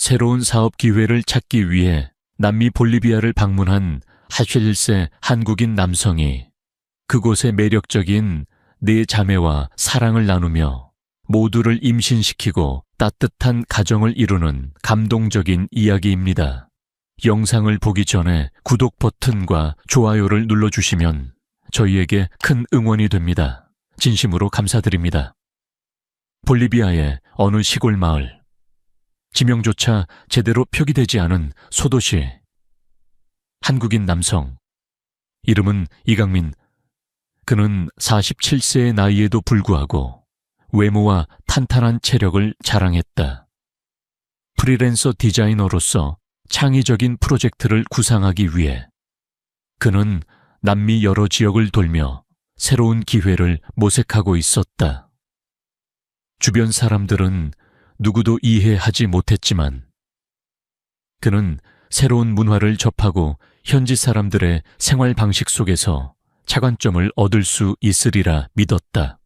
새로운 사업 기회를 찾기 위해 남미 볼리비아를 방문한 하쉘일세 한국인 남성이 그곳의 매력적인 네 자매와 사랑을 나누며 모두를 임신시키고 따뜻한 가정을 이루는 감동적인 이야기입니다. 영상을 보기 전에 구독 버튼과 좋아요를 눌러주시면 저희에게 큰 응원이 됩니다. 진심으로 감사드립니다. 볼리비아의 어느 시골 마을, 지명조차 제대로 표기되지 않은 소도시. 한국인 남성, 이름은 이강민. 그는 47세의 나이에도 불구하고 외모와 탄탄한 체력을 자랑했다. 프리랜서 디자이너로서 창의적인 프로젝트를 구상하기 위해 그는 남미 여러 지역을 돌며 새로운 기회를 모색하고 있었다. 주변 사람들은 누구도 이해하지 못했지만 그는 새로운 문화를 접하고 현지 사람들의 생활 방식 속에서 차관점을 얻을 수 있으리라 믿었다.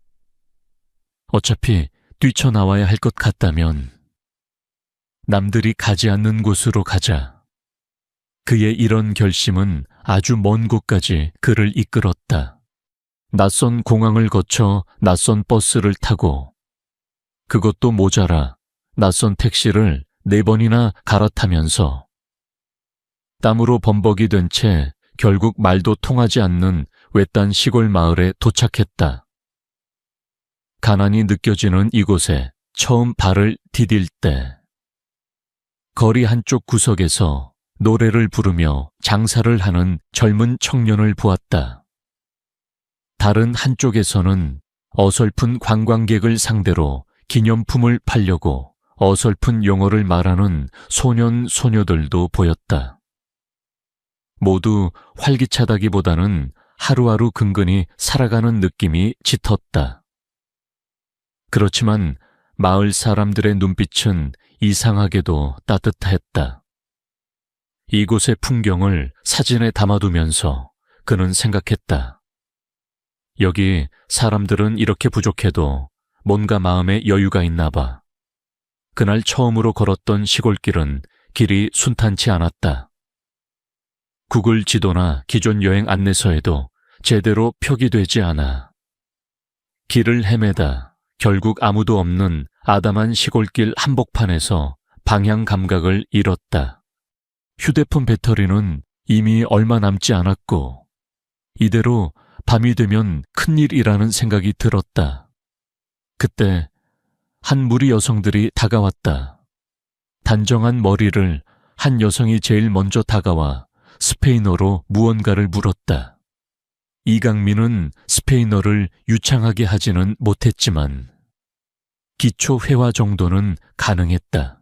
어차피 뛰쳐나와야 할 것 같다면 남들이 가지 않는 곳으로 가자. 그의 이런 결심은 아주 먼 곳까지 그를 이끌었다. 낯선 공항을 거쳐 낯선 버스를 타고 그것도 모자라 낯선 택시를 4번이나 갈아타면서 땀으로 범벅이 된 채 결국 말도 통하지 않는 외딴 시골 마을에 도착했다. 가난이 느껴지는 이곳에 처음 발을 디딜 때 거리 한쪽 구석에서 노래를 부르며 장사를 하는 젊은 청년을 보았다. 다른 한쪽에서는 어설픈 관광객을 상대로 기념품을 팔려고 어설픈 용어를 말하는 소년, 소녀들도 보였다. 모두 활기차다기보다는 하루하루 근근히 살아가는 느낌이 짙었다. 그렇지만 마을 사람들의 눈빛은 이상하게도 따뜻했다. 이곳의 풍경을 사진에 담아두면서 그는 생각했다. 여기 사람들은 이렇게 부족해도 뭔가 마음에 여유가 있나 봐. 그날 처음으로 걸었던 시골길은 길이 순탄치 않았다. 구글 지도나 기존 여행 안내서에도 제대로 표기되지 않아. 길을 헤매다 결국 아무도 없는 아담한 시골길 한복판에서 방향 감각을 잃었다. 휴대폰 배터리는 이미 얼마 남지 않았고 이대로 밤이 되면 큰일이라는 생각이 들었다. 그때 한 무리 여성들이 다가왔다. 단정한 머리를 한 여성이 제일 먼저 다가와 스페인어로 무언가를 물었다. 이강민은 스페인어를 유창하게 하지는 못했지만 기초 회화 정도는 가능했다.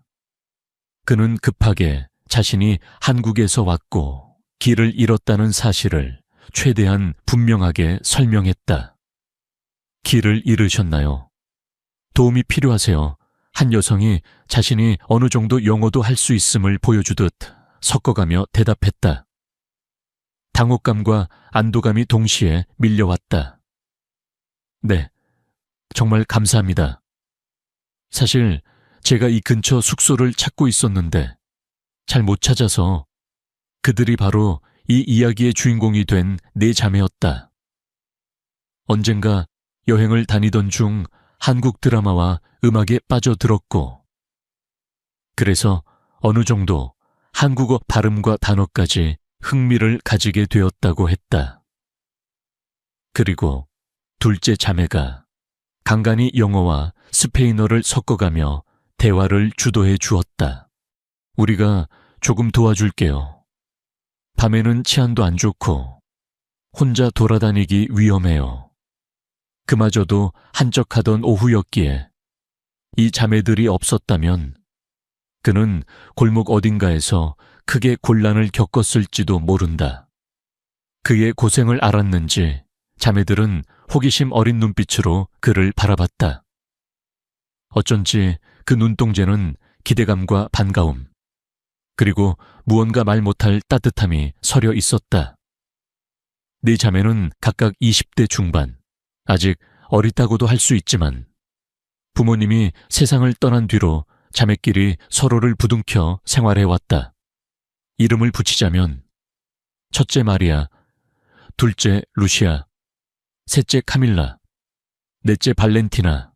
그는 급하게 자신이 한국에서 왔고 길을 잃었다는 사실을 최대한 분명하게 설명했다. 길을 잃으셨나요? 도움이 필요하세요. 한 여성이 자신이 어느 정도 영어도 할 수 있음을 보여주듯 섞어가며 대답했다. 당혹감과 안도감이 동시에 밀려왔다. 네, 정말 감사합니다. 사실 제가 이 근처 숙소를 찾고 있었는데 잘 못 찾아서 그들이 바로 이 이야기의 주인공이 된 네 자매였다. 언젠가 여행을 다니던 중 한국 드라마와 음악에 빠져들었고 그래서 어느 정도 한국어 발음과 단어까지 흥미를 가지게 되었다고 했다. 그리고 둘째 자매가 간간히 영어와 스페인어를 섞어가며 대화를 주도해 주었다. 우리가 조금 도와줄게요. 밤에는 치안도 안 좋고 혼자 돌아다니기 위험해요. 그마저도 한적하던 오후였기에 이 자매들이 없었다면 그는 골목 어딘가에서 크게 곤란을 겪었을지도 모른다. 그의 고생을 알았는지 자매들은 호기심 어린 눈빛으로 그를 바라봤다. 어쩐지 그 눈동자는 기대감과 반가움, 그리고 무언가 말 못할 따뜻함이 서려 있었다. 네 자매는 각각 20대 중반, 아직 어리다고도 할 수 있지만 부모님이 세상을 떠난 뒤로 자매끼리 서로를 부둥켜 생활해왔다. 이름을 붙이자면 첫째 마리아, 둘째 루시아, 셋째 카밀라, 넷째 발렌티나.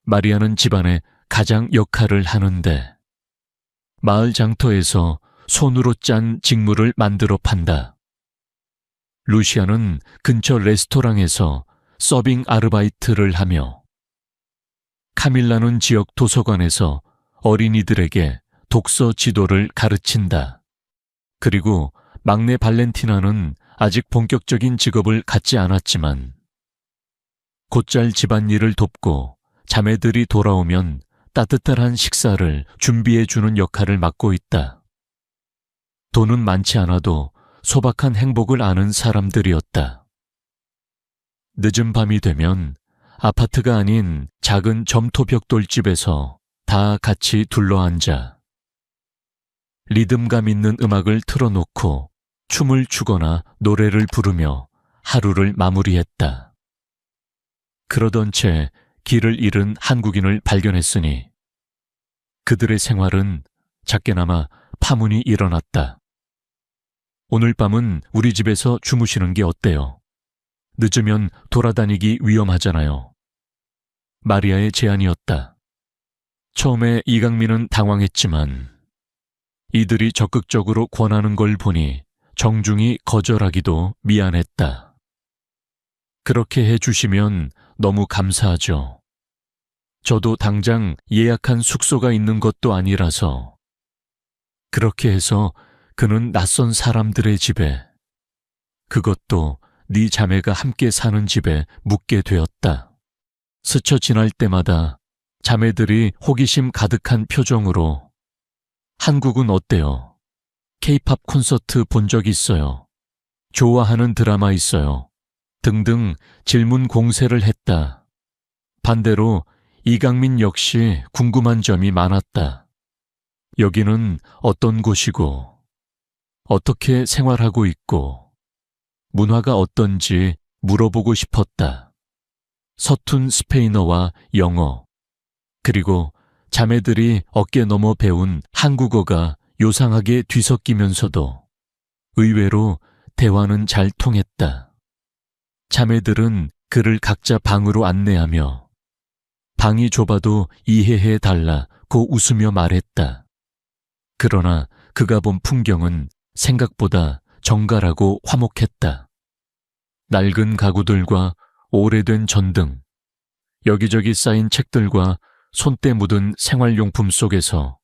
마리아는 집안의 가장 역할을 하는데 마을 장터에서 손으로 짠 직물을 만들어 판다. 루시아는 근처 레스토랑에서 서빙 아르바이트를 하며 카밀라는 지역 도서관에서 어린이들에게 독서 지도를 가르친다. 그리고 막내 발렌티나는 아직 본격적인 직업을 갖지 않았지만 곧잘 집안일을 돕고 자매들이 돌아오면 따뜻한 식사를 준비해주는 역할을 맡고 있다. 돈은 많지 않아도 소박한 행복을 아는 사람들이었다. 늦은 밤이 되면 아파트가 아닌 작은 점토벽돌집에서 다 같이 둘러앉아 리듬감 있는 음악을 틀어놓고 춤을 추거나 노래를 부르며 하루를 마무리했다. 그러던 채 길을 잃은 한국인을 발견했으니 그들의 생활은 작게나마 파문이 일어났다. 오늘 밤은 우리 집에서 주무시는 게 어때요? 늦으면 돌아다니기 위험하잖아요. 마리아의 제안이었다. 처음에 이강민은 당황했지만 이들이 적극적으로 권하는 걸 보니 정중히 거절하기도 미안했다. 그렇게 해주시면 너무 감사하죠. 저도 당장 예약한 숙소가 있는 것도 아니라서. 그렇게 해서 그는 낯선 사람들의 집에, 그것도 네 자매가 함께 사는 집에 묵게 되었다. 스쳐 지날 때마다 자매들이 호기심 가득한 표정으로 한국은 어때요? K-팝 콘서트 본 적 있어요? 좋아하는 드라마 있어요? 등등 질문 공세를 했다. 반대로 이강민 역시 궁금한 점이 많았다. 여기는 어떤 곳이고, 어떻게 생활하고 있고, 문화가 어떤지 물어보고 싶었다. 서툰 스페인어와 영어, 그리고 자매들이 어깨 넘어 배운 한국어가 요상하게 뒤섞이면서도 의외로 대화는 잘 통했다. 자매들은 그를 각자 방으로 안내하며 방이 좁아도 이해해 달라고 웃으며 말했다. 그러나 그가 본 풍경은 생각보다 정갈하고 화목했다. 낡은 가구들과 오래된 전등, 여기저기 쌓인 책들과 손때 묻은 생활용품 속에서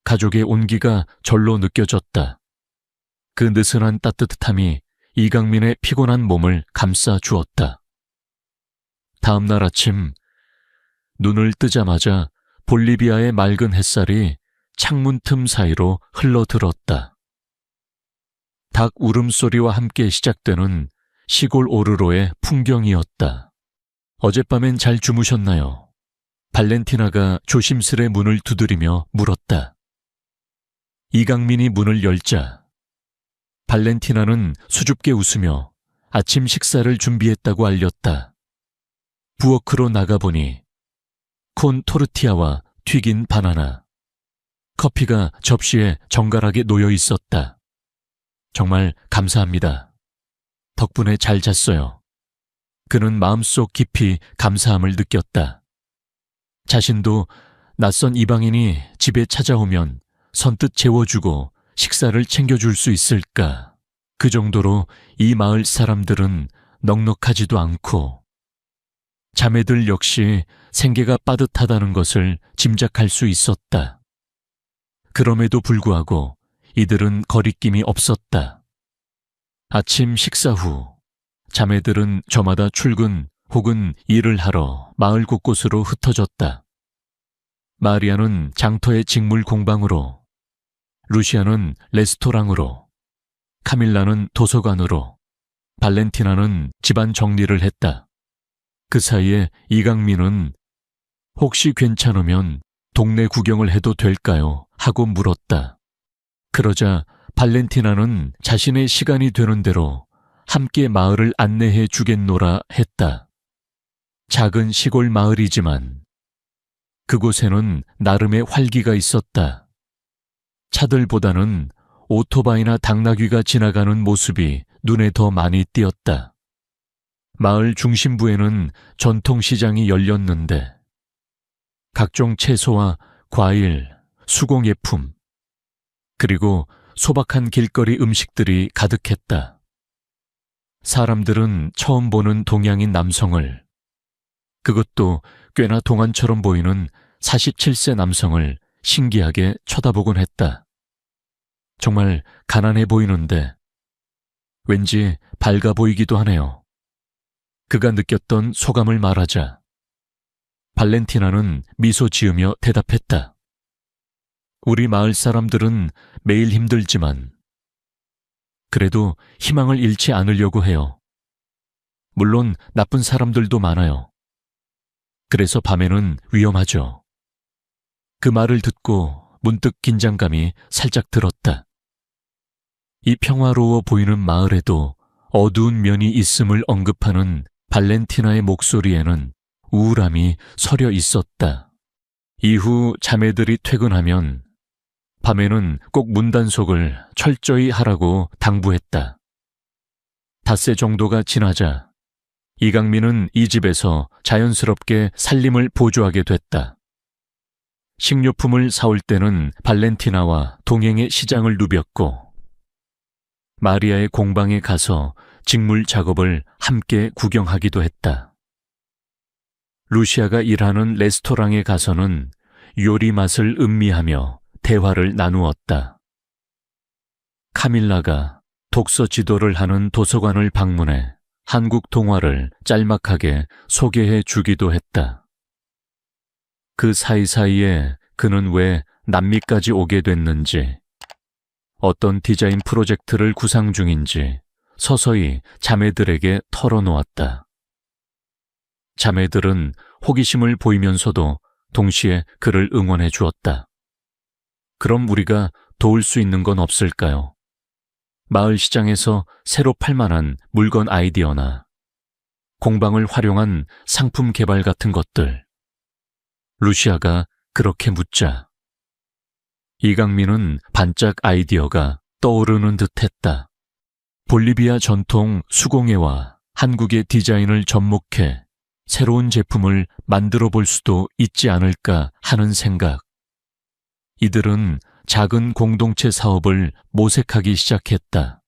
가족의 온기가 절로 느껴졌다. 그 느슨한 따뜻함이 이강민의 피곤한 몸을 감싸 주었다. 다음 날 아침 눈을 뜨자마자 볼리비아의 맑은 햇살이 창문 틈 사이로 흘러들었다. 닭 울음소리와 함께 시작되는 시골 오르로의 풍경이었다. 어젯밤엔 잘 주무셨나요? 발렌티나가 조심스레 문을 두드리며 물었다. 이강민이 문을 열자 발렌티나는 수줍게 웃으며 아침 식사를 준비했다고 알렸다. 부엌으로 나가보니 콘 토르티아와 튀긴 바나나, 커피가 접시에 정갈하게 놓여 있었다. 정말 감사합니다. 덕분에 잘 잤어요. 그는 마음속 깊이 감사함을 느꼈다. 자신도 낯선 이방인이 집에 찾아오면 선뜻 재워주고 식사를 챙겨줄 수 있을까? 그 정도로 이 마을 사람들은 넉넉하지도 않고 자매들 역시 생계가 빠듯하다는 것을 짐작할 수 있었다. 그럼에도 불구하고 이들은 거리낌이 없었다. 아침 식사 후 자매들은 저마다 출근 혹은 일을 하러 마을 곳곳으로 흩어졌다. 마리아는 장터의 직물 공방으로, 루시아는 레스토랑으로, 카밀라는 도서관으로, 발렌티나는 집안 정리를 했다. 그 사이에 이강민은 혹시 괜찮으면 동네 구경을 해도 될까요? 하고 물었다. 그러자 발렌티나는 자신의 시간이 되는 대로 함께 마을을 안내해 주겠노라 했다. 작은 시골 마을이지만 그곳에는 나름의 활기가 있었다. 차들보다는 오토바이나 당나귀가 지나가는 모습이 눈에 더 많이 띄었다. 마을 중심부에는 전통시장이 열렸는데 각종 채소와 과일, 수공예품, 그리고 소박한 길거리 음식들이 가득했다. 사람들은 처음 보는 동양인 남성을, 그것도 꽤나 동안처럼 보이는 47세 남성을 신기하게 쳐다보곤 했다. 정말 가난해 보이는데 왠지 밝아 보이기도 하네요. 그가 느꼈던 소감을 말하자 발렌티나는 미소 지으며 대답했다. 우리 마을 사람들은 매일 힘들지만 그래도 희망을 잃지 않으려고 해요. 물론 나쁜 사람들도 많아요. 그래서 밤에는 위험하죠. 그 말을 듣고 문득 긴장감이 살짝 들었다. 이 평화로워 보이는 마을에도 어두운 면이 있음을 언급하는 발렌티나의 목소리에는 우울함이 서려 있었다. 이후 자매들이 퇴근하면 밤에는 꼭 문단속을 철저히 하라고 당부했다. 닷새 정도가 지나자 이강민은 이 집에서 자연스럽게 살림을 보조하게 됐다. 식료품을 사올 때는 발렌티나와 동행의 시장을 누볐고 마리아의 공방에 가서 직물 작업을 함께 구경하기도 했다. 루시아가 일하는 레스토랑에 가서는 요리 맛을 음미하며 대화를 나누었다. 카밀라가 독서 지도를 하는 도서관을 방문해 한국 동화를 짤막하게 소개해 주기도 했다. 그 사이사이에 그는 왜 남미까지 오게 됐는지, 어떤 디자인 프로젝트를 구상 중인지 서서히 자매들에게 털어놓았다. 자매들은 호기심을 보이면서도 동시에 그를 응원해 주었다. 그럼 우리가 도울 수 있는 건 없을까요? 마을 시장에서 새로 팔만한 물건 아이디어나 공방을 활용한 상품 개발 같은 것들. 루시아가 그렇게 묻자 이강민은 반짝 아이디어가 떠오르는 듯했다. 볼리비아 전통 수공예와 한국의 디자인을 접목해 새로운 제품을 만들어 볼 수도 있지 않을까 하는 생각. 이들은 작은 공동체 사업을 모색하기 시작했다.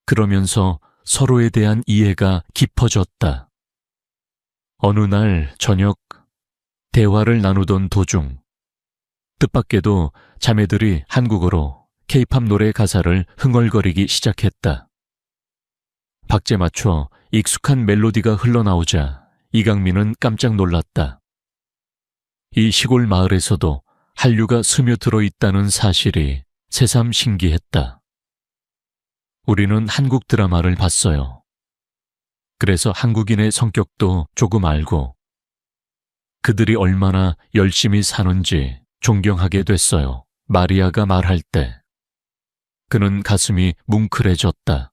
그러면서 서로에 대한 이해가 깊어졌다. 어느 날 저녁 대화를 나누던 도중 뜻밖에도 자매들이 한국어로 케이팝 노래 가사를 흥얼거리기 시작했다. 박자에 맞춰 익숙한 멜로디가 흘러나오자 이강민은 깜짝 놀랐다. 이 시골 마을에서도 한류가 스며들어 있다는 사실이 새삼 신기했다. 우리는 한국 드라마를 봤어요. 그래서 한국인의 성격도 조금 알고 그들이 얼마나 열심히 사는지 존경하게 됐어요. 마리아가 말할 때 그는 가슴이 뭉클해졌다.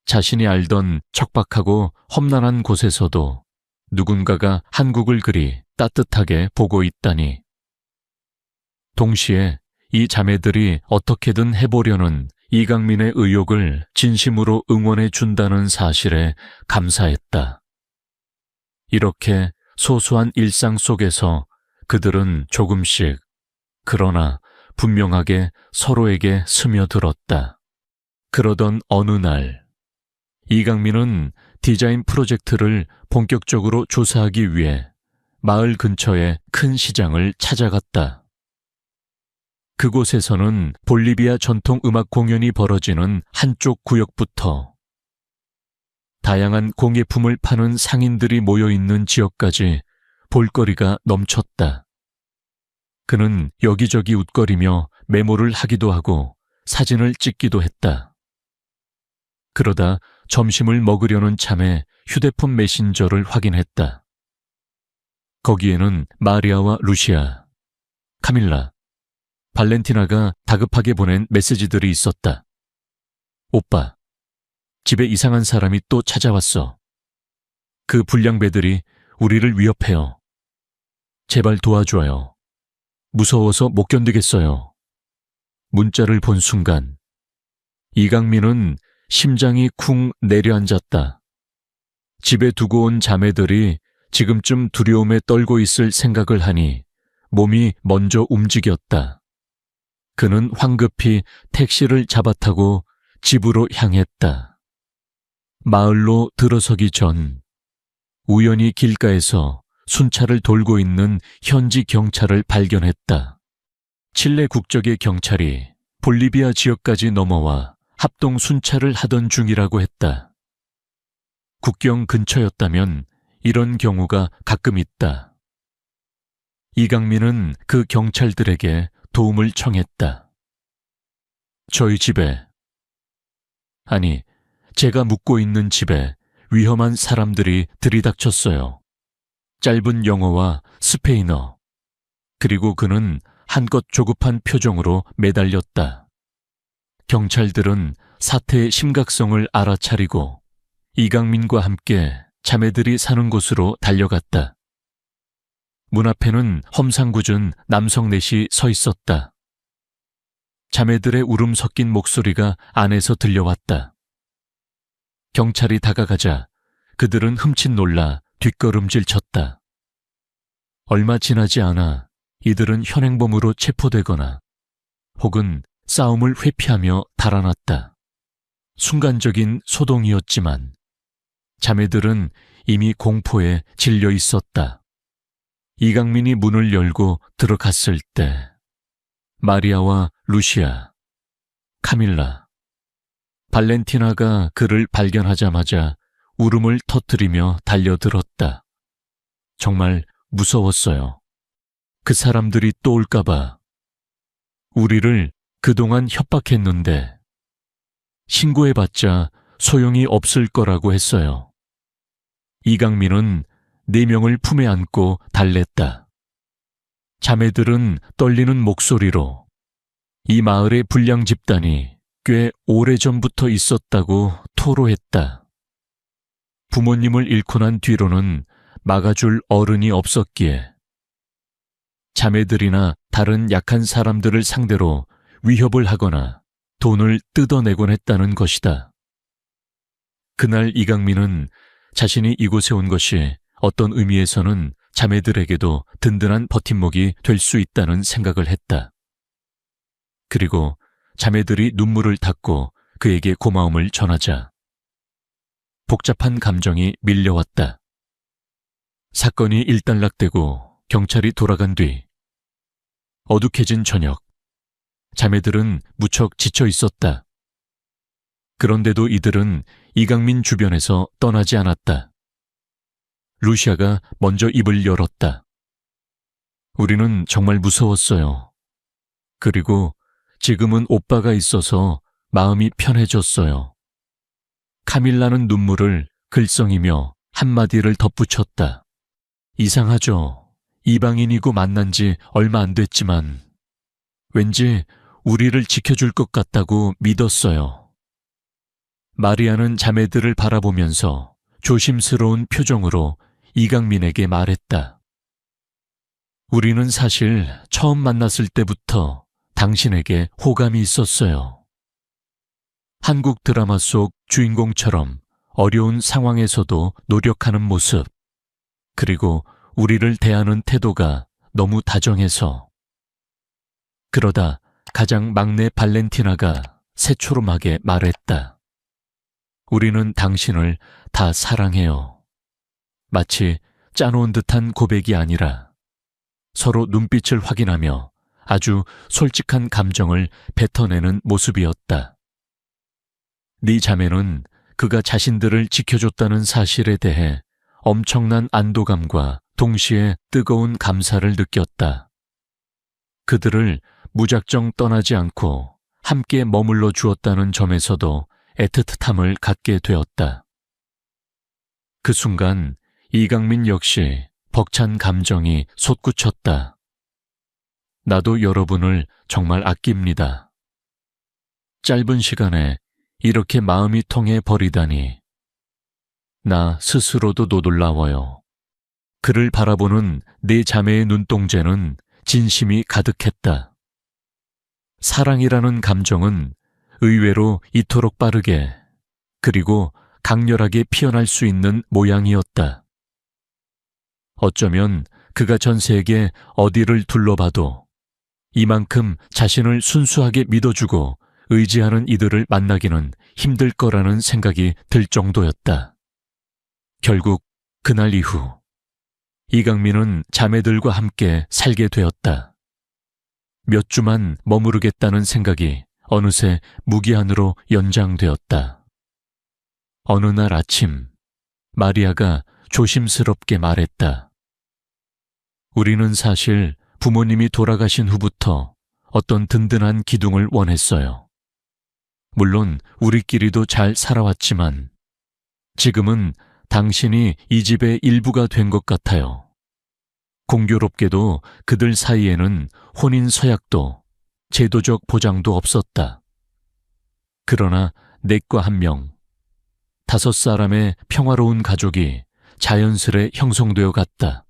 자신이 알던 척박하고 험난한 곳에서도 누군가가 한국을 그리 따뜻하게 보고 있다니. 동시에 이 자매들이 어떻게든 해보려는 이강민의 의욕을 진심으로 응원해 준다는 사실에 감사했다. 이렇게 소소한 일상 속에서 그들은 조금씩, 그러나 분명하게 서로에게 스며들었다. 그러던 어느 날, 이강민은 디자인 프로젝트를 본격적으로 조사하기 위해 마을 근처의 큰 시장을 찾아갔다. 그곳에서는 볼리비아 전통 음악 공연이 벌어지는 한쪽 구역부터 다양한 공예품을 파는 상인들이 모여있는 지역까지 볼거리가 넘쳤다. 그는 여기저기 웃거리며 메모를 하기도 하고 사진을 찍기도 했다. 그러다 점심을 먹으려는 참에 휴대폰 메신저를 확인했다. 거기에는 마리아와 루시아, 카밀라, 발렌티나가 다급하게 보낸 메시지들이 있었다. 오빠, 집에 이상한 사람이 또 찾아왔어. 그 불량배들이 우리를 위협해요. 제발 도와줘요. 무서워서 못 견디겠어요. 문자를 본 순간 이강민은 심장이 쿵 내려앉았다. 집에 두고 온 자매들이 지금쯤 두려움에 떨고 있을 생각을 하니 몸이 먼저 움직였다. 그는 황급히 택시를 잡아타고 집으로 향했다. 마을로 들어서기 전 우연히 길가에서 순찰을 돌고 있는 현지 경찰을 발견했다. 칠레 국적의 경찰이 볼리비아 지역까지 넘어와 합동 순찰을 하던 중이라고 했다. 국경 근처였다면 이런 경우가 가끔 있다. 이강민은 그 경찰들에게 도움을 청했다. 저희 집에, 아니, 제가 묵고 있는 집에 위험한 사람들이 들이닥쳤어요. 짧은 영어와 스페인어, 그리고 그는 한껏 조급한 표정으로 매달렸다. 경찰들은 사태의 심각성을 알아차리고 이강민과 함께 자매들이 사는 곳으로 달려갔다. 문 앞에는 험상궂은 남성 넷이 서 있었다. 자매들의 울음 섞인 목소리가 안에서 들려왔다. 경찰이 다가가자 그들은 흠칫 놀라 뒷걸음질 쳤다. 얼마 지나지 않아 이들은 현행범으로 체포되거나 혹은 싸움을 회피하며 달아났다. 순간적인 소동이었지만 자매들은 이미 공포에 질려 있었다. 이강민이 문을 열고 들어갔을 때 마리아와 루시아, 카밀라, 발렌티나가 그를 발견하자마자 울음을 터뜨리며 달려들었다. 정말 무서웠어요. 그 사람들이 또 올까봐. 우리를 그동안 협박했는데 신고해봤자 소용이 없을 거라고 했어요. 이강민은 4명을 품에 안고 달랬다. 자매들은 떨리는 목소리로 이 마을의 불량 집단이 꽤 오래전부터 있었다고 토로했다. 부모님을 잃고 난 뒤로는 막아줄 어른이 없었기에 자매들이나 다른 약한 사람들을 상대로 위협을 하거나 돈을 뜯어내곤 했다는 것이다. 그날 이강민은 자신이 이곳에 온 것이 어떤 의미에서는 자매들에게도 든든한 버팀목이 될 수 있다는 생각을 했다. 그리고 자매들이 눈물을 닦고 그에게 고마움을 전하자 복잡한 감정이 밀려왔다. 사건이 일단락되고 경찰이 돌아간 뒤 어둑해진 저녁, 자매들은 무척 지쳐 있었다. 그런데도 이들은 이강민 주변에서 떠나지 않았다. 루시아가 먼저 입을 열었다. 우리는 정말 무서웠어요. 그리고 지금은 오빠가 있어서 마음이 편해졌어요. 카밀라는 눈물을 글썽이며 한마디를 덧붙였다. 이상하죠. 이방인이고 만난 지 얼마 안 됐지만 왠지 우리를 지켜줄 것 같다고 믿었어요. 마리아는 자매들을 바라보면서 조심스러운 표정으로 이강민에게 말했다. 우리는 사실 처음 만났을 때부터 당신에게 호감이 있었어요. 한국 드라마 속 주인공처럼 어려운 상황에서도 노력하는 모습, 그리고 우리를 대하는 태도가 너무 다정해서. 그러다 가장 막내 발렌티나가 새초롬하게 말했다. 우리는 당신을 다 사랑해요. 마치 짜놓은 듯한 고백이 아니라 서로 눈빛을 확인하며 아주 솔직한 감정을 뱉어내는 모습이었다. 네 자매는 그가 자신들을 지켜줬다는 사실에 대해 엄청난 안도감과 동시에 뜨거운 감사를 느꼈다. 그들을 무작정 떠나지 않고 함께 머물러 주었다는 점에서도 애틋함을 갖게 되었다. 그 순간 이강민 역시 벅찬 감정이 솟구쳤다. 나도 여러분을 정말 아낍니다. 짧은 시간에 이렇게 마음이 통해 버리다니 나 스스로도 놀라워요. 그를 바라보는 네 자매의 눈동자는 진심이 가득했다. 사랑이라는 감정은 의외로 이토록 빠르게 그리고 강렬하게 피어날 수 있는 모양이었다. 어쩌면 그가 전 세계 어디를 둘러봐도 이만큼 자신을 순수하게 믿어주고 의지하는 이들을 만나기는 힘들 거라는 생각이 들 정도였다. 결국 그날 이후 이강민은 자매들과 함께 살게 되었다. 몇 주만 머무르겠다는 생각이 어느새 무기한으로 연장되었다. 어느 날 아침 마리아가 조심스럽게 말했다. 우리는 사실 부모님이 돌아가신 후부터 어떤 든든한 기둥을 원했어요. 물론 우리끼리도 잘 살아왔지만 지금은 당신이 이 집의 일부가 된 것 같아요. 공교롭게도 그들 사이에는 혼인 서약도 제도적 보장도 없었다. 그러나 내과 한 명, 5사람의 평화로운 가족이 자연스레 형성되어 갔다.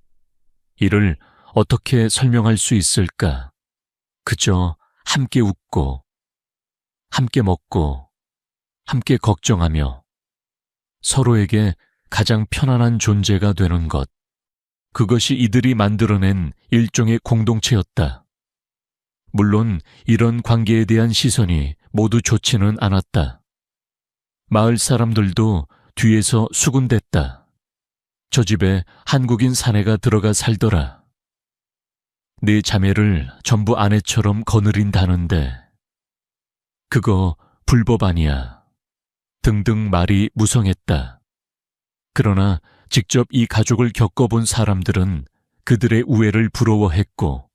이를 어떻게 설명할 수 있을까? 그저 함께 웃고, 함께 먹고, 함께 걱정하며 서로에게 가장 편안한 존재가 되는 것. 그것이 이들이 만들어낸 일종의 공동체였다. 물론 이런 관계에 대한 시선이 모두 좋지는 않았다. 마을 사람들도 뒤에서 수군댔다. 저 집에 한국인 사내가 들어가 살더라. 네 자매를 전부 아내처럼 거느린다는데 그거 불법 아니야. 등등 말이 무성했다. 그러나 직접 이 가족을 겪어본 사람들은 그들의 우애를 부러워했고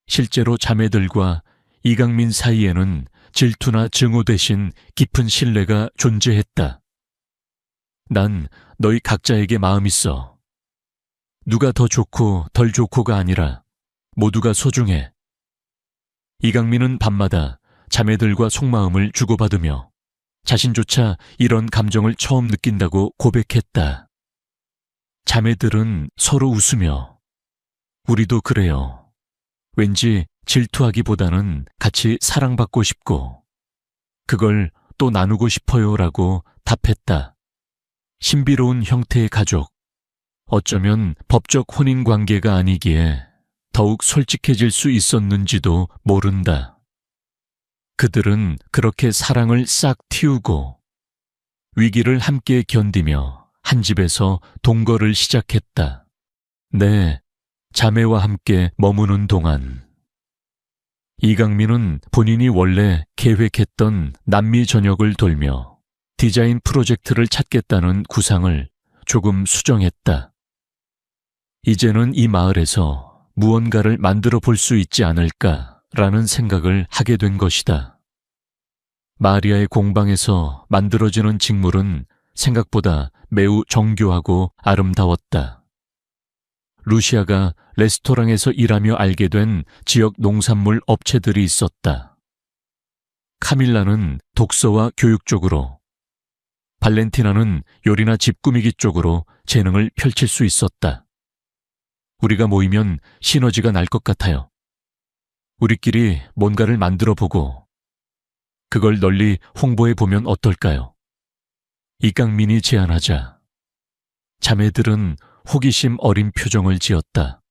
실제로 자매들과 이강민 사이에는 질투나 증오 대신 깊은 신뢰가 존재했다. 난 너희 각자에게 마음 있어. 누가 더 좋고 덜 좋고가 아니라 모두가 소중해. 이강민은 밤마다 자매들과 속마음을 주고받으며 자신조차 이런 감정을 처음 느낀다고 고백했다. 자매들은 서로 웃으며 우리도 그래요. 왠지 질투하기보다는 같이 사랑받고 싶고 그걸 또 나누고 싶어요라고 답했다. 신비로운 형태의 가족, 어쩌면 법적 혼인 관계가 아니기에 더욱 솔직해질 수 있었는지도 모른다. 그들은 그렇게 사랑을 싹 틔우고 위기를 함께 견디며 한 집에서 동거를 시작했다. 네, 자매와 함께 머무는 동안 이강민은 본인이 원래 계획했던 남미 전역을 돌며 디자인 프로젝트를 찾겠다는 구상을 조금 수정했다. 이제는 이 마을에서 무언가를 만들어 볼 수 있지 않을까라는 생각을 하게 된 것이다. 마리아의 공방에서 만들어지는 직물은 생각보다 매우 정교하고 아름다웠다. 루시아가 레스토랑에서 일하며 알게 된 지역 농산물 업체들이 있었다. 카밀라는 독서와 교육 쪽으로, 발렌티나는 요리나 집 꾸미기 쪽으로 재능을 펼칠 수 있었다. 우리가 모이면 시너지가 날 것 같아요. 우리끼리 뭔가를 만들어 보고 그걸 널리 홍보해 보면 어떨까요? 이강민이 제안하자 자매들은 호기심 어린 표정을 지었다.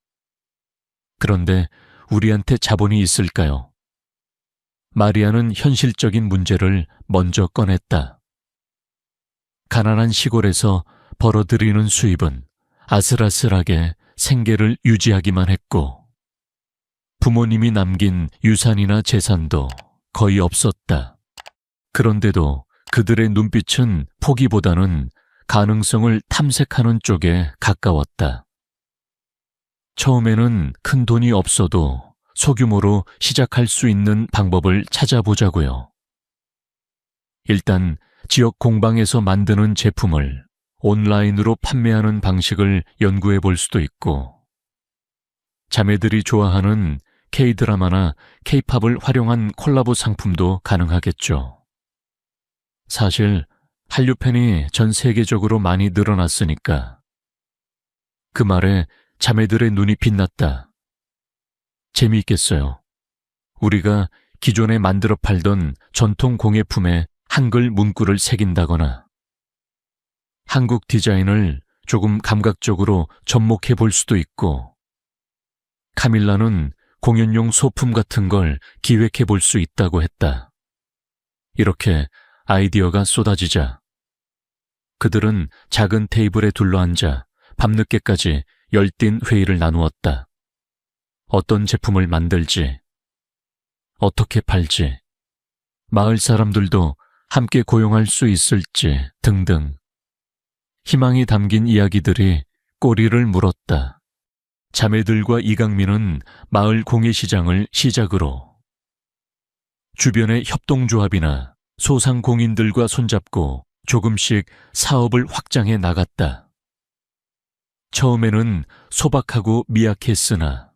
그런데 우리한테 자본이 있을까요? 마리아는 현실적인 문제를 먼저 꺼냈다. 가난한 시골에서 벌어들이는 수입은 아슬아슬하게 생계를 유지하기만 했고 부모님이 남긴 유산이나 재산도 거의 없었다. 그런데도 그들의 눈빛은 포기보다는 가능성을 탐색하는 쪽에 가까웠다. 처음에는 큰 돈이 없어도 소규모로 시작할 수 있는 방법을 찾아보자고요. 일단 지역 공방에서 만드는 제품을 온라인으로 판매하는 방식을 연구해 볼 수도 있고, 자매들이 좋아하는 K-드라마나 K-팝을 활용한 콜라보 상품도 가능하겠죠. 사실 한류 팬이 전 세계적으로 많이 늘어났으니까 그 말에 자매들의 눈이 빛났다. 재미있겠어요. 우리가 기존에 만들어 팔던 전통 공예품에 한글 문구를 새긴다거나 한국 디자인을 조금 감각적으로 접목해 볼 수도 있고, 카밀라는 공연용 소품 같은 걸 기획해 볼 수 있다고 했다. 이렇게 아이디어가 쏟아지자 그들은 작은 테이블에 둘러앉아 밤늦게까지 열띤 회의를 나누었다. 어떤 제품을 만들지, 어떻게 팔지, 마을 사람들도 함께 고용할 수 있을지 등등 희망이 담긴 이야기들이 꼬리를 물었다. 자매들과 이강민은 마을 공예시장을 시작으로 주변의 협동조합이나 소상공인들과 손잡고 조금씩 사업을 확장해 나갔다. 처음에는 소박하고 미약했으나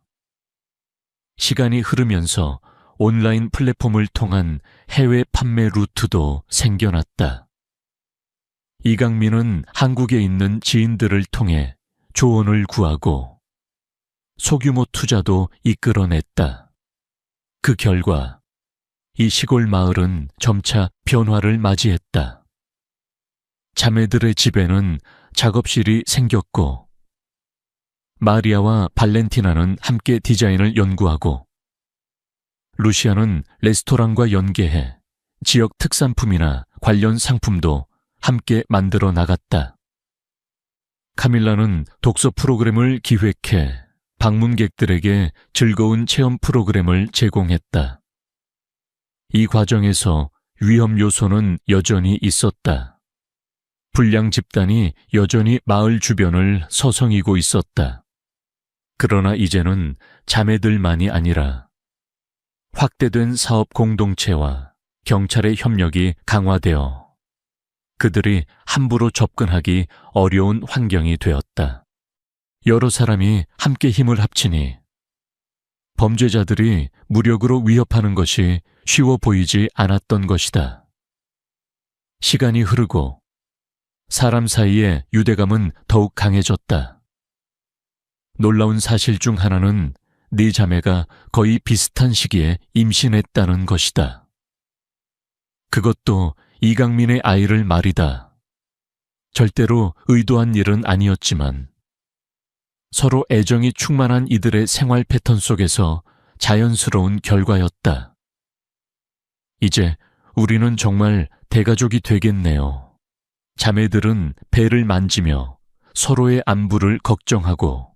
시간이 흐르면서 온라인 플랫폼을 통한 해외 판매 루트도 생겨났다. 이강민은 한국에 있는 지인들을 통해 조언을 구하고 소규모 투자도 이끌어냈다. 그 결과 이 시골 마을은 점차 변화를 맞이했다. 자매들의 집에는 작업실이 생겼고, 마리아와 발렌티나는 함께 디자인을 연구하고, 루시아는 레스토랑과 연계해 지역 특산품이나 관련 상품도 함께 만들어 나갔다. 카밀라는 독서 프로그램을 기획해 방문객들에게 즐거운 체험 프로그램을 제공했다. 이 과정에서 위험 요소는 여전히 있었다. 불량 집단이 여전히 마을 주변을 서성이고 있었다. 그러나 이제는 자매들만이 아니라 확대된 사업 공동체와 경찰의 협력이 강화되어 그들이 함부로 접근하기 어려운 환경이 되었다. 여러 사람이 함께 힘을 합치니 범죄자들이 무력으로 위협하는 것이 쉬워 보이지 않았던 것이다. 시간이 흐르고 사람 사이의 유대감은 더욱 강해졌다. 놀라운 사실 중 하나는 네 자매가 거의 비슷한 시기에 임신했다는 것이다. 그것도 이강민의 아이를 말이다. 절대로 의도한 일은 아니었지만 서로 애정이 충만한 이들의 생활 패턴 속에서 자연스러운 결과였다. 이제 우리는 정말 대가족이 되겠네요. 자매들은 배를 만지며 서로의 안부를 걱정하고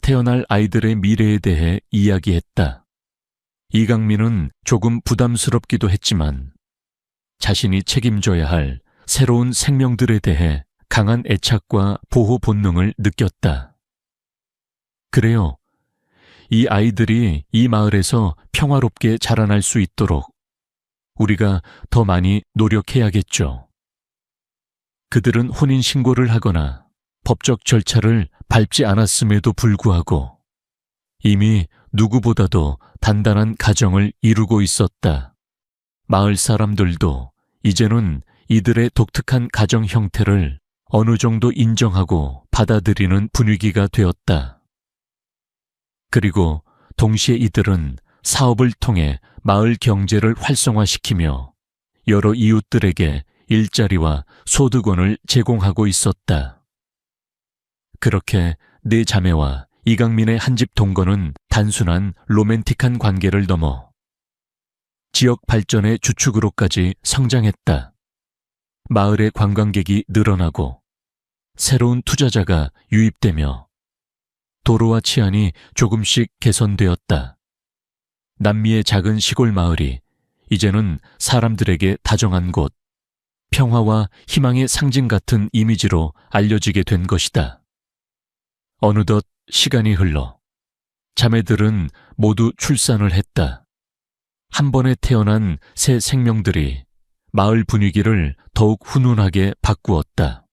태어날 아이들의 미래에 대해 이야기했다. 이강민은 조금 부담스럽기도 했지만 자신이 책임져야 할 새로운 생명들에 대해 강한 애착과 보호 본능을 느꼈다. 그래요. 이 아이들이 이 마을에서 평화롭게 자라날 수 있도록 우리가 더 많이 노력해야겠죠. 그들은 혼인신고를 하거나 법적 절차를 밟지 않았음에도 불구하고 이미 누구보다도 단단한 가정을 이루고 있었다. 마을 사람들도 이제는 이들의 독특한 가정 형태를 어느 정도 인정하고 받아들이는 분위기가 되었다. 그리고 동시에 이들은 사업을 통해 마을 경제를 활성화시키며 여러 이웃들에게 일자리와 소득원을 제공하고 있었다. 그렇게 네 자매와 이강민의 한집 동거는 단순한 로맨틱한 관계를 넘어 지역 발전의 주축으로까지 성장했다. 마을의 관광객이 늘어나고 새로운 투자자가 유입되며 도로와 치안이 조금씩 개선되었다. 남미의 작은 시골 마을이 이제는 사람들에게 다정한 곳, 평화와 희망의 상징 같은 이미지로 알려지게 된 것이다. 어느덧 시간이 흘러 자매들은 모두 출산을 했다. 한 번에 태어난 새 생명들이 마을 분위기를 더욱 훈훈하게 바꾸었다.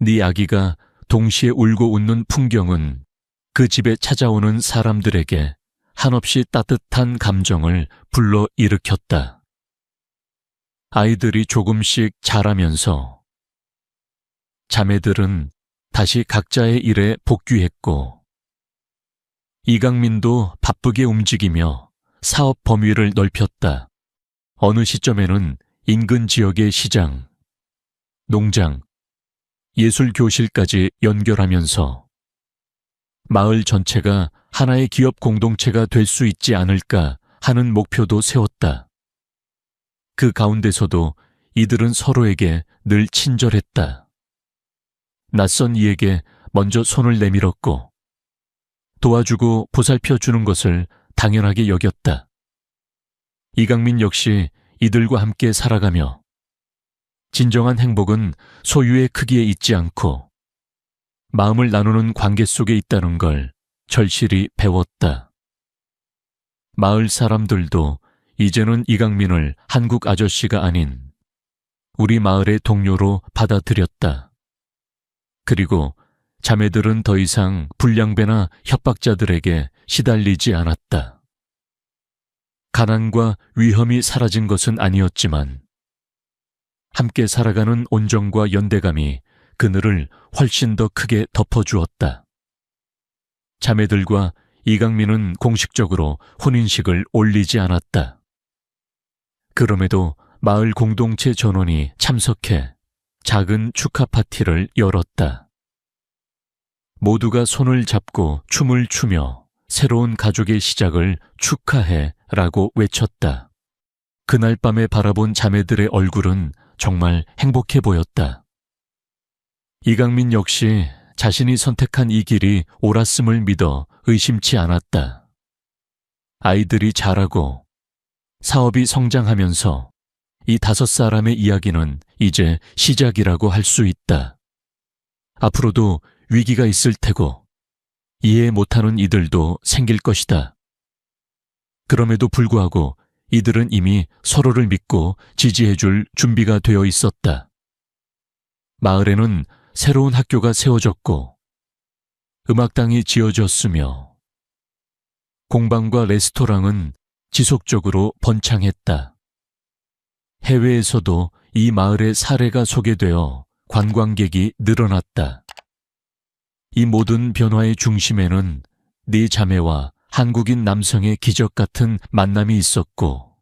네 아기가 동시에 울고 웃는 풍경은 그 집에 찾아오는 사람들에게 한없이 따뜻한 감정을 불러일으켰다. 아이들이 조금씩 자라면서 자매들은 다시 각자의 일에 복귀했고, 이강민도 바쁘게 움직이며 사업 범위를 넓혔다. 어느 시점에는 인근 지역의 시장, 농장, 예술교실까지 연결하면서 마을 전체가 하나의 기업 공동체가 될 수 있지 않을까 하는 목표도 세웠다. 그 가운데서도 이들은 서로에게 늘 친절했다. 낯선 이에게 먼저 손을 내밀었고 도와주고 보살펴 주는 것을 당연하게 여겼다. 이강민 역시 이들과 함께 살아가며 진정한 행복은 소유의 크기에 있지 않고 마음을 나누는 관계 속에 있다는 걸 절실히 배웠다. 마을 사람들도 이제는 이강민을 한국 아저씨가 아닌 우리 마을의 동료로 받아들였다. 그리고 자매들은 더 이상 불량배나 협박자들에게 시달리지 않았다. 가난과 위험이 사라진 것은 아니었지만 함께 살아가는 온정과 연대감이 그늘을 훨씬 더 크게 덮어주었다. 자매들과 이강민은 공식적으로 혼인식을 올리지 않았다. 그럼에도 마을 공동체 전원이 참석해 작은 축하 파티를 열었다. 모두가 손을 잡고 춤을 추며 새로운 가족의 시작을 축하해 라고 외쳤다. 그날 밤에 바라본 자매들의 얼굴은 정말 행복해 보였다. 이강민 역시 자신이 선택한 이 길이 옳았음을 믿어 의심치 않았다. 아이들이 자라고 사업이 성장하면서 이 5사람의 이야기는 이제 시작이라고 할 수 있다. 앞으로도 위기가 있을 테고 이해 못하는 이들도 생길 것이다. 그럼에도 불구하고 이들은 이미 서로를 믿고 지지해줄 준비가 되어 있었다. 마을에는 새로운 학교가 세워졌고 음악당이 지어졌으며 공방과 레스토랑은 지속적으로 번창했다. 해외에서도 이 마을의 사례가 소개되어 관광객이 늘어났다. 이 모든 변화의 중심에는 네 자매와 한국인 남성의 기적 같은 만남이 있었고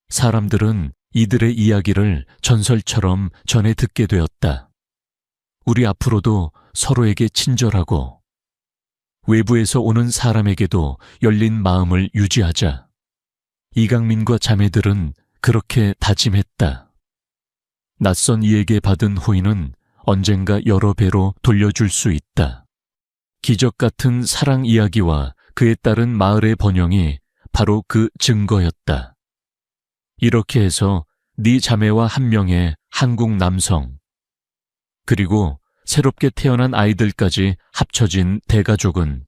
사람들은 이들의 이야기를 전설처럼 전해 듣게 되었다. 우리 앞으로도 서로에게 친절하고 외부에서 오는 사람에게도 열린 마음을 유지하자. 이강민과 자매들은 그렇게 다짐했다. 낯선 이에게 받은 호의는 언젠가 여러 배로 돌려줄 수 있다. 기적 같은 사랑 이야기와 그에 따른 마을의 번영이 바로 그 증거였다. 이렇게 해서 네 자매와 한 명의 한국 남성, 그리고 새롭게 태어난 아이들까지 합쳐진 대가족은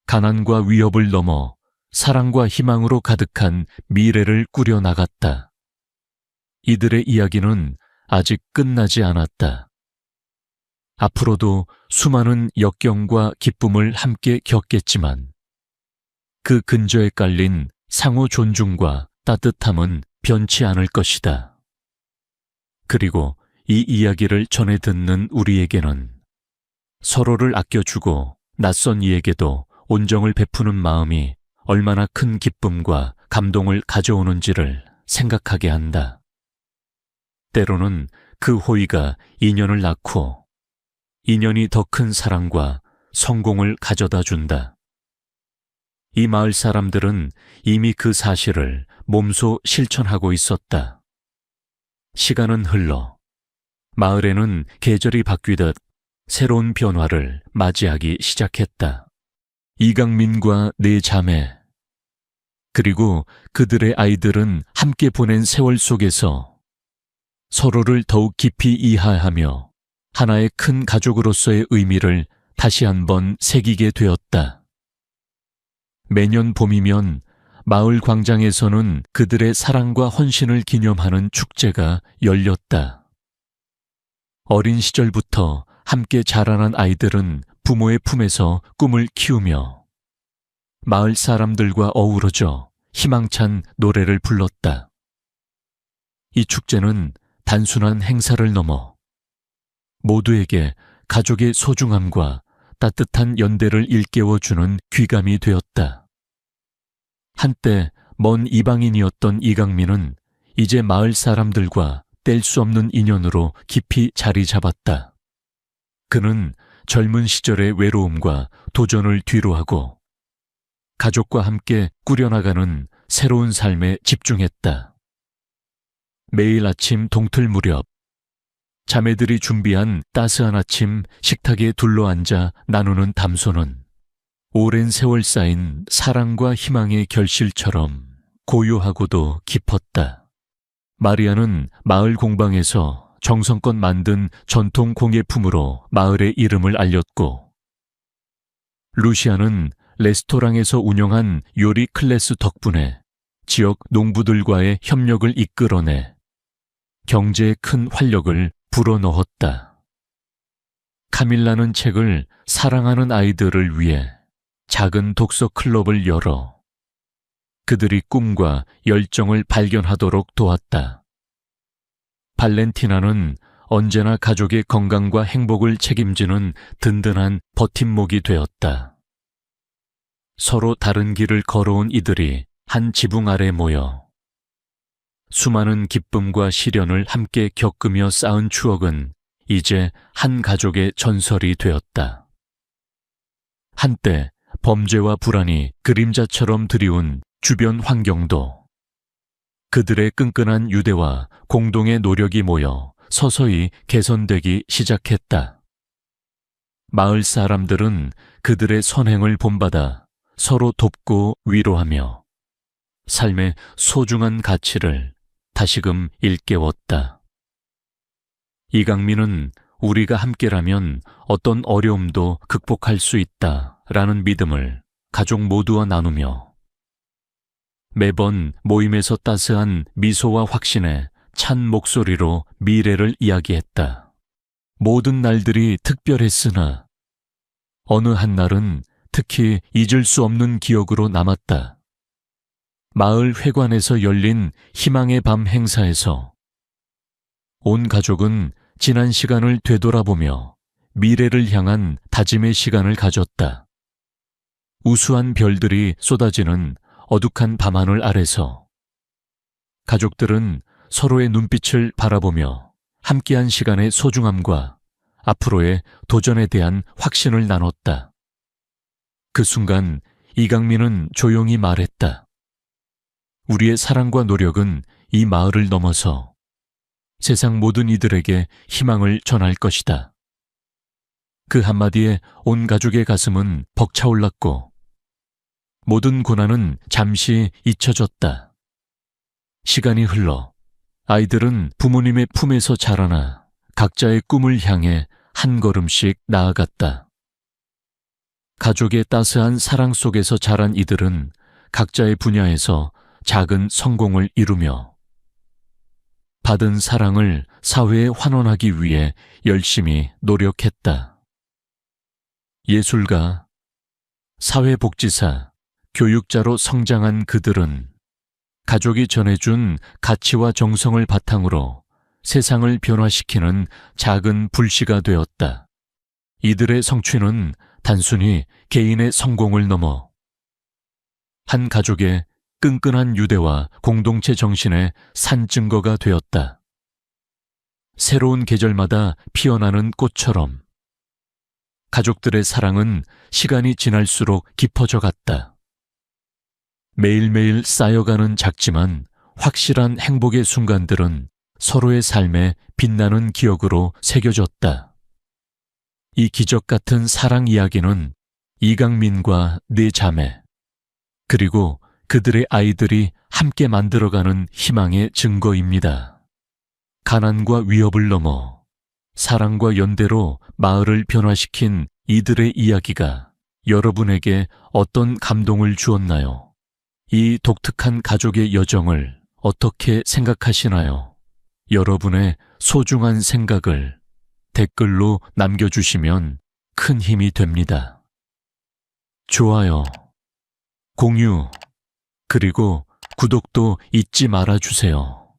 가난과 위협을 넘어 사랑과 희망으로 가득한 미래를 꾸려나갔다. 이들의 이야기는 아직 끝나지 않았다. 앞으로도 수많은 역경과 기쁨을 함께 겪겠지만 그 근저에 깔린 상호 존중과 따뜻함은 변치 않을 것이다. 그리고 이 이야기를 전해 듣는 우리에게는 서로를 아껴주고 낯선 이에게도 온정을 베푸는 마음이 얼마나 큰 기쁨과 감동을 가져오는지를 생각하게 한다. 때로는 그 호의가 인연을 낳고 인연이 더 큰 사랑과 성공을 가져다 준다. 이 마을 사람들은 이미 그 사실을 몸소 실천하고 있었다. 시간은 흘러 마을에는 계절이 바뀌듯 새로운 변화를 맞이하기 시작했다. 이강민과 네 자매, 그리고 그들의 아이들은 함께 보낸 세월 속에서 서로를 더욱 깊이 이해하며 하나의 큰 가족으로서의 의미를 다시 한번 새기게 되었다. 매년 봄이면 마을 광장에서는 그들의 사랑과 헌신을 기념하는 축제가 열렸다. 어린 시절부터 함께 자라난 아이들은 부모의 품에서 꿈을 키우며 마을 사람들과 어우러져 희망찬 노래를 불렀다. 이 축제는 단순한 행사를 넘어 모두에게 가족의 소중함과 따뜻한 연대를 일깨워주는 귀감이 되었다. 한때 먼 이방인이었던 이강민은 이제 마을 사람들과 뗄 수 없는 인연으로 깊이 자리 잡았다. 그는 젊은 시절의 외로움과 도전을 뒤로하고 가족과 함께 꾸려나가는 새로운 삶에 집중했다. 매일 아침 동틀 무렵 자매들이 준비한 따스한 아침 식탁에 둘러앉아 나누는 담소는 오랜 세월 쌓인 사랑과 희망의 결실처럼 고요하고도 깊었다. 마리아는 마을 공방에서 정성껏 만든 전통 공예품으로 마을의 이름을 알렸고, 루시아는 레스토랑에서 운영한 요리 클래스 덕분에 지역 농부들과의 협력을 이끌어내 경제에 큰 활력을 불어넣었다. 카밀라는 책을 사랑하는 아이들을 위해 작은 독서 클럽을 열어 그들이 꿈과 열정을 발견하도록 도왔다. 발렌티나는 언제나 가족의 건강과 행복을 책임지는 든든한 버팀목이 되었다. 서로 다른 길을 걸어온 이들이 한 지붕 아래 모여 수많은 기쁨과 시련을 함께 겪으며 쌓은 추억은 이제 한 가족의 전설이 되었다. 한때 범죄와 불안이 그림자처럼 드리운 주변 환경도 그들의 끈끈한 유대와 공동의 노력이 모여 서서히 개선되기 시작했다. 마을 사람들은 그들의 선행을 본받아 서로 돕고 위로하며 삶의 소중한 가치를 다시금 일깨웠다. 이강민은 우리가 함께라면 어떤 어려움도 극복할 수 있다라는 믿음을 가족 모두와 나누며 매번 모임에서 따스한 미소와 확신에 찬 목소리로 미래를 이야기했다. 모든 날들이 특별했으나 어느 한 날은 특히 잊을 수 없는 기억으로 남았다. 마을 회관에서 열린 희망의 밤 행사에서 온 가족은 지난 시간을 되돌아보며 미래를 향한 다짐의 시간을 가졌다. 우수한 별들이 쏟아지는 어둑한 밤하늘 아래서 가족들은 서로의 눈빛을 바라보며 함께한 시간의 소중함과 앞으로의 도전에 대한 확신을 나눴다. 그 순간 이강민은 조용히 말했다. 우리의 사랑과 노력은 이 마을을 넘어서 세상 모든 이들에게 희망을 전할 것이다. 그 한마디에 온 가족의 가슴은 벅차올랐고 모든 고난은 잠시 잊혀졌다. 시간이 흘러 아이들은 부모님의 품에서 자라나 각자의 꿈을 향해 한 걸음씩 나아갔다. 가족의 따스한 사랑 속에서 자란 이들은 각자의 분야에서 작은 성공을 이루며 받은 사랑을 사회에 환원하기 위해 열심히 노력했다. 예술가, 사회복지사, 교육자로 성장한 그들은 가족이 전해준 가치와 정성을 바탕으로 세상을 변화시키는 작은 불씨가 되었다. 이들의 성취는 단순히 개인의 성공을 넘어 한 가족의 끈끈한 유대와 공동체 정신의 산증거가 되었다. 새로운 계절마다 피어나는 꽃처럼 가족들의 사랑은 시간이 지날수록 깊어져 갔다. 매일매일 쌓여가는 작지만 확실한 행복의 순간들은 서로의 삶에 빛나는 기억으로 새겨졌다. 이 기적 같은 사랑 이야기는 이강민과 네 자매, 그리고 그들의 아이들이 함께 만들어가는 희망의 증거입니다. 가난과 위협을 넘어 사랑과 연대로 마을을 변화시킨 이들의 이야기가 여러분에게 어떤 감동을 주었나요? 이 독특한 가족의 여정을 어떻게 생각하시나요? 여러분의 소중한 생각을 댓글로 남겨주시면 큰 힘이 됩니다. 좋아요, 공유, 그리고 구독도 잊지 말아주세요.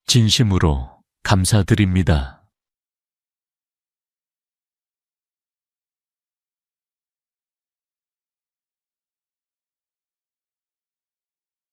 진심으로 감사드립니다.